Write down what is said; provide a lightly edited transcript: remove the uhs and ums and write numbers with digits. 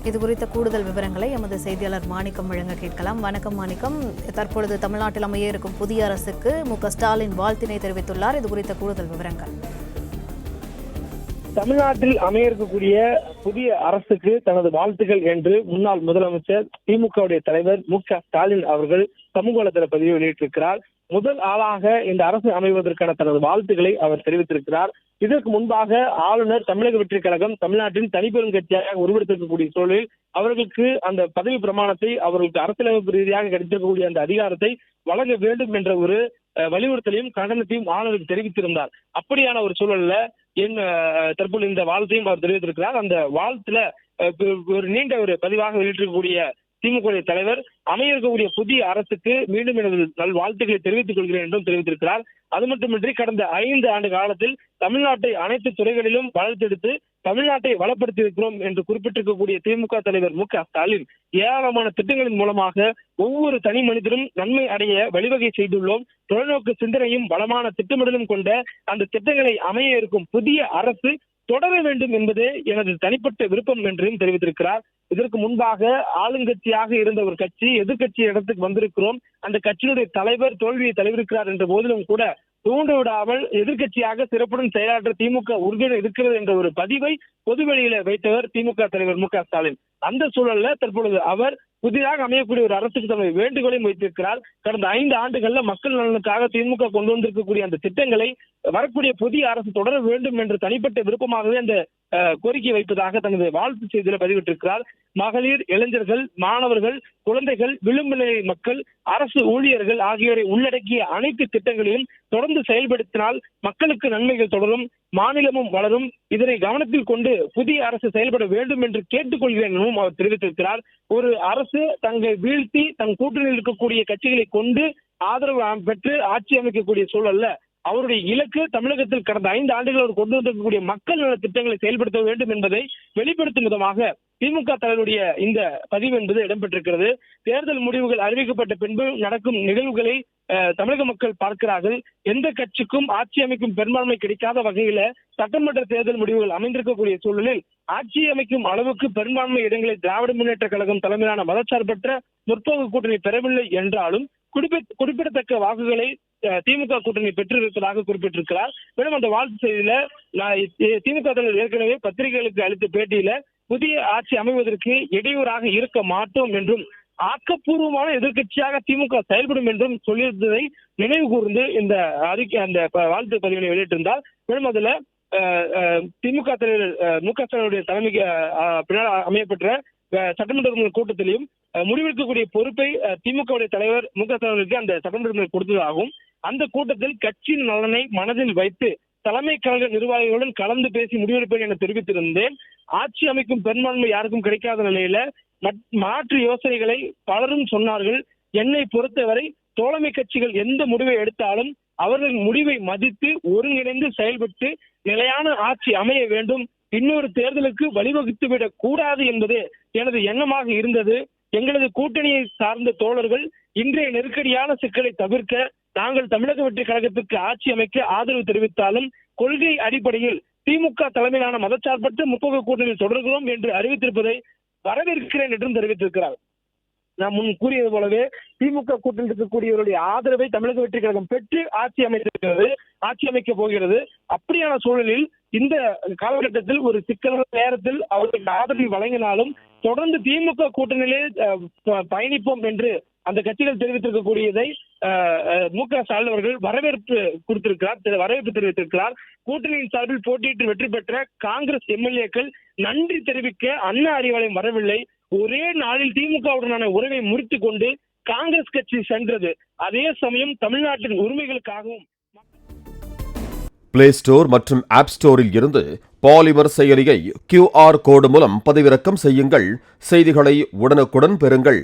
இது குறித்த கூடுதல் விவரங்களை எமது செய்தியாளர் மாணிக்கம் வழங்க கேட்கலாம். வணக்கம் மாணிக்கம். தற்பொழுது தமிழ்நாட்டில் அமைய இருக்கும் புதிய அரசுக்கு மு.க.ஸ்டாலின் வாழ்த்தினை தெரிவித்துள்ளார். இது குறித்த கூடுதல் விவரங்கள். தமிழ்நாட்டில் அமைய இருக்கக்கூடிய புதிய அரசுக்கு தனது வாழ்த்துக்கள் என்று முன்னாள் முதலமைச்சர் திமுகவுடைய தலைவர் மு.க.ஸ்டாலின் அவர்கள் சமூக வலைதள பதிவை வெளியிட்டிருக்கிறார். முதல் ஆளாக இந்த அரசு அமைவதற்கான தனது வாழ்த்துக்களை அவர் தெரிவித்திருக்கிறார். இதற்கு முன்பாக ஆளுநர் தமிழக வெற்றிக் கழகம் தமிழ்நாட்டின் தனிப்பெரும் கட்சியாக உருவெடுத்திருக்கக்கூடிய சூழலில் அவர்களுக்கு அந்த பதவி பிரமாணத்தை அவர்களுக்கு அரசியலமைப்பு ரீதியாக கிடைத்திருக்கக்கூடிய அந்த அதிகாரத்தை வழங்க வேண்டும் என்ற ஒரு வலியுறுத்தலையும் கண்டனத்தையும் ஆளுநருக்கு தெரிவித்திருந்தார். அப்படியான ஒரு சூழல்ல தற்போது இந்த வாழ்த்தையும் அவர் தெரிவித்திருக்கிறார். அந்த வாழ்த்துல ஒரு நீண்ட ஒரு பதிவாக வெளியிட்டிருக்கக்கூடிய திமுக தலைவர் அமைய இருக்கக்கூடிய புதிய அரசுக்கு மீண்டும் எனது நல்வாழ்த்துக்களை தெரிவித்துக் கொள்கிறேன் என்றும் தெரிவித்திருக்கிறார். அது மட்டுமின்றி கடந்த 5 ஆண்டு காலத்தில் தமிழ்நாட்டை அனைத்து துறைகளிலும் வளர்த்தெடுத்து தமிழ்நாட்டை வளப்படுத்தி இருக்கிறோம் என்று குறிப்பிட்டிருக்கக்கூடிய திமுக தலைவர் மு.க.ஸ்டாலின் ஏராளமான திட்டங்களின் மூலமாக ஒவ்வொரு தனி மனிதரும் நன்மை அடைய வழிவகை செய்துள்ளோம். தொலைநோக்கு சிந்தனையும் பலமான திட்டமிடலும் கொண்ட அந்த திட்டங்களை அமைய இருக்கும் புதிய அரசு தொடர வேண்டும் என்பதே எனது தனிப்பட்ட விருப்பம் என்றும் தெரிவித்திருக்கிறார். இதற்கு முன்பாக ஆளுங்கட்சியாக இருந்த ஒரு கட்சி எதிர்கட்சி இடத்துக்கு வந்திருக்கிறோம், அந்த கட்சியினுடைய தலைவர் தோல்வியை தழுவிருக்கிறார் என்ற போதிலும் கூட தூண்டுவிடாமல் எதிர்கட்சியாக சிறப்புடன் செயலாற்ற திமுக உறுதியுடன் இருக்கிறது என்ற ஒரு பதிவை பொதுவெளியில வைத்தவர் திமுக தலைவர் மு.க.ஸ்டாலின். அந்த சூழல்ல தற்பொழுது அவர் புதிதாக அமையக்கூடிய ஒரு அரசுக்கு தன்னுடைய வேண்டுகோளையும் வைத்திருக்கிறார். கடந்த 5 ஆண்டுகள்ல மக்கள் நலனுக்காக திமுக கொண்டு வந்திருக்கக்கூடிய அந்த திட்டங்களை வரக்கூடிய புதிய அரசு தொடர வேண்டும் என்று தனிப்பட்ட விருப்பமாகவே அந்த கோரிக்கை வைப்பதாக தனது வாழ்த்து செய்தியில பதிவிட்டிருக்கிறார். மகளிர், இளைஞர்கள், மாணவர்கள், குழந்தைகள், விளிம்பு நிலை மக்கள், அரசு ஊழியர்கள் ஆகியோரை உள்ளடக்கிய அனைத்து திட்டங்களையும் தொடர்ந்து செயல்படுத்தினால் மக்களுக்கு நன்மைகள் தொடரும், மாநிலமும் வளரும். இதனை கவனத்தில் கொண்டு புதிய அரசு செயல்பட வேண்டும் என்று கேட்டுக்கொள்கிறேன் எனவும் அவர் தெரிவித்திருக்கிறார். ஒரு அரசு தங்களை வீழ்த்தி தன் கூட்டணியில் இருக்கக்கூடிய கட்சிகளை கொண்டு ஆதரவு பெற்று ஆட்சி அமைக்கக்கூடிய சூழல்ல அவருடைய இலக்கு தமிழகத்தில் கடந்த 5 ஆண்டுகள் அவர் கொண்டு வந்திருக்கக்கூடிய மக்கள் நல திட்டங்களை செயல்படுத்த வேண்டும் என்பதை வெளிப்படுத்தும் விதமாக திமுக தலைவருடைய இந்த பதிவு என்பது இடம்பெற்றிருக்கிறது. தேர்தல் முடிவுகள் அறிவிக்கப்பட்ட பின்பு நடக்கும் நிகழ்வுகளை தமிழக மக்கள் பார்க்கிறார்கள். எந்த கட்சிக்கும் ஆட்சி அமைக்கும் பெரும்பான்மை கிடைக்காத வகையில சட்டமன்ற தேர்தல் முடிவுகள் அமைந்திருக்கக்கூடிய சூழலில் ஆட்சி அமைக்கும் அளவுக்கு பெரும்பான்மை இடங்களை திராவிட முன்னேற்ற கழகம் தலைமையிலான மதச்சார்பற்ற முற்போக்கு கூட்டணி பெறவில்லை என்றாலும் குறிப்பிடத்தக்க வாக்குகளை திமுக கூட்டணி பெற்றிருப்பதாக குறிப்பிட்டிருக்கிறார். மேலும் அந்த வாழ்த்து செய்தியில திமுக தலைவர் ஏற்கனவே பத்திரிகைகளுக்கு அளித்த பேட்டியில புதிய ஆட்சி அமைவதற்கு இடையூறாக இருக்க மாட்டோம் என்றும் ஆக்கப்பூர்வமான எதிர்கட்சியாக திமுக செயல்படும் என்றும் சொல்லியிருந்ததை நினைவு கூர்ந்து இந்த அறிக்கை அந்த வாழ்த்து பதிவினை வெளியிட்டிருந்தார். மேலும் அதுல திமுக தலைவர் மு.க.ஸ்டாலினுடைய தலைமைக்கு பின்னால் அமையப்பெற்ற சட்டமன்ற கூட்டத்திலையும் முடிவெடுக்கக்கூடிய பொறுப்பை திமுக தலைவர் மு.க.ஸ்டாலினுக்கு அந்த சட்டமன்ற கொடுத்ததாகவும் அந்த கூட்டத்தில் கட்சியின் நலனை மனதில் வைத்து தலைமை கழக நிர்வாகிகளுடன் கலந்து பேசி முடிவெடுப்பேன் என தெரிவித்திருந்தேன். ஆட்சி அமைக்கும் பெரும்பான்மை யாருக்கும் கிடைக்காத நிலையில மாற்று யோசனைகளை பலரும் சொன்னார்கள். என்னை பொறுத்தவரை தோழமை கட்சிகள் எந்த முடிவை எடுத்தாலும் அவர்களின் முடிவை மதித்து ஒருங்கிணைந்து செயல்பட்டு நிலையான ஆட்சி அமைய வேண்டும், இன்னொரு தேர்தலுக்கு வழிவகுத்துவிடக் கூடாது என்பது எனது எண்ணமாக இருந்தது. எங்களது கூட்டணியை சார்ந்த தோழர்கள் இன்றைய நெருக்கடியான சிக்கலை தவிர்க்க நாங்கள் தமிழக வெற்றி கழகத்துக்கு ஆட்சி அமைக்க ஆதரவு தெரிவித்தாலும் கொள்கை அடிப்படையில் திமுக தலைமையிலான மதச்சார்பற்ற முற்போக்கு கூட்டணியில் தொடர்கிறோம் என்று அறிவித்திருப்பதை வரவேற்கிறேன் என்றும் தெரிவித்திருக்கிறார். நான் முன் கூறியது போலவே திமுக கூட்டணியில் இருக்கக்கூடியவருடைய ஆதரவை தமிழக வெற்றி கழகம் பெற்று ஆட்சி அமைத்திருக்கிறது, ஆட்சி அமைக்க போகிறது. அப்படியான சூழலில் இந்த காலகட்டத்தில் ஒரு சிக்கலான நேரத்தில் அவர்களுக்கு ஆதரவை வழங்கினாலும் தொடர்ந்து திமுக கூட்டணியிலே பயணிப்போம் என்று அந்த கட்சிகள் தெரிவித்திருக்கக்கூடியதை மு.க.ஸ்டாலின் அவர்கள் வரவேற்பு தெரிவித்திருக்கிறார். கூட்டணியின் சார்பில் போட்டியிட்டு வெற்றி பெற்ற காங்கிரஸ் எம்எல்ஏக்கள் நன்றி தெரிவிக்க அண்ணா அறிவாலயம் வரவில்லை. ஒரே நாளில் திமுகவுடனான உறவை முறித்துக் கொண்டு காங்கிரஸ் கட்சி சென்றது. அதே சமயம் தமிழ்நாட்டின் உரிமைகளுக்காகவும் பிளே ஸ்டோர் மற்றும் ஆப் ஸ்டோரில் இருந்து பாலிமர் செயலியை QR கோடு மூலம் பதிவிறக்கம் செய்யுங்கள். செய்திகளை உடனுக்குடன் பெறுங்கள்.